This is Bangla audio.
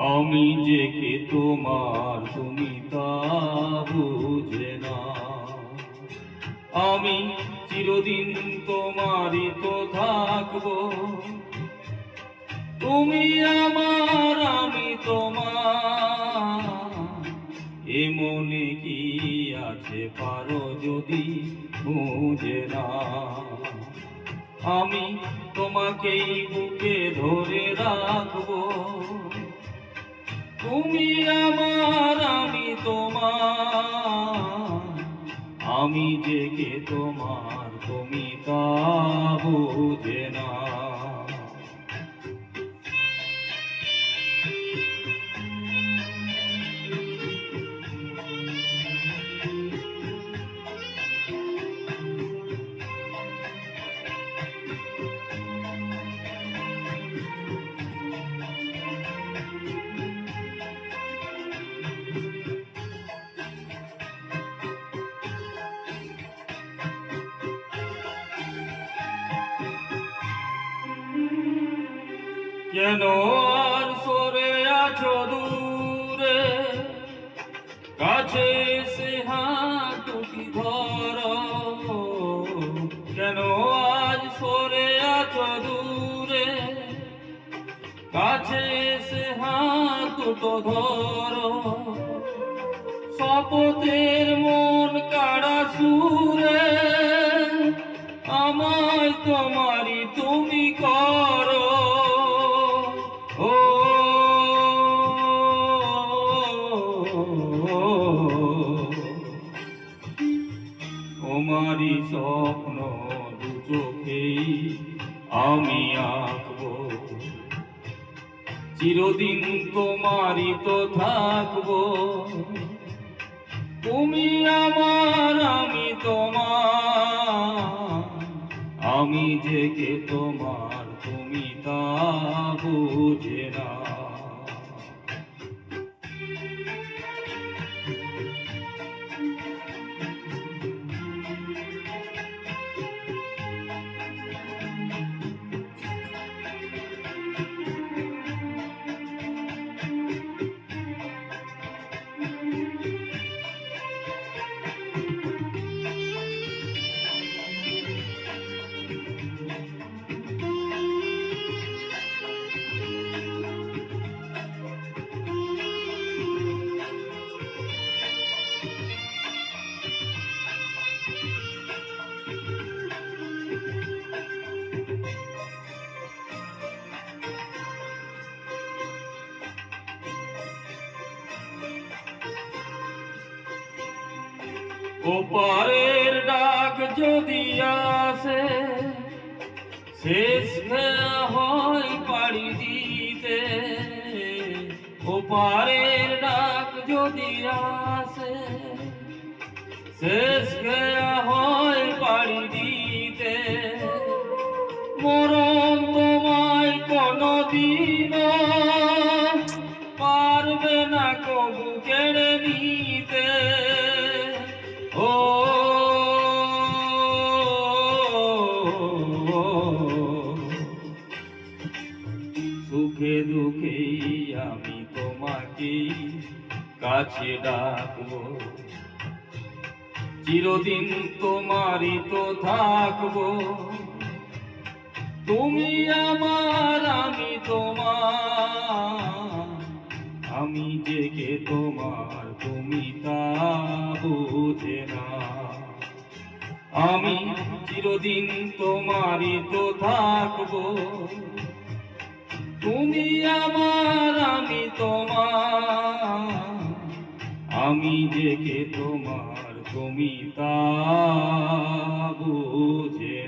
আমি যে কে তোমার তুমি তা বুঝে না। আমি চিরদিন তোমারই তো থাকবো, তুমি আমার আমি তোমার। এ মনে কি আছে পারো যদি বুঝে না। আমি তোমাকেই বুকে ধরে রাখবো, তুমি আমার আমি তোমার। আমি যে কে তোমার তুমি তা বুঝে না। কেন আর সরে আছো দূরে, কাছে এসে হাত দুটি ধরো। কেন আজ সরে আছো দূরে, কাছে এসে হাত দুটো ধরো। শপথের মন কাড়া সুরে আমায় তোমারই তুমি করো। ও তোমারই স্বপ্ন দু চোখেই আমি আঁকবো, চিরদিন তোমারই তো থাকবো। তুমি আমার আমি তোমার, আমি যে কে তোমার তুমি তা বুঝে না। ওপারের ডাক যদি আসে, শেষ খেয়া হয় পাড়ি দিতে। ওপারের ডাক যদি আসে, শেষ খেয়া হয় পাড়ি দিতে। মরণ তোমায় কোনদিন পারবে না কবু কেড়ে নিতে। ও সুখে দুঃখে আমি তোমাকে কাছে ডাকবো, চিরদিন তোমারই তো থাকবো। তুমি আমার আমি তোমার, আমি যে কে তোমার তুমি তা বুঝে না। আমি চিরদিন তোমারই তো থাকবো, তুমি আমার আমি তোমার। আমি যে কে তোমার তুমি তা বুঝে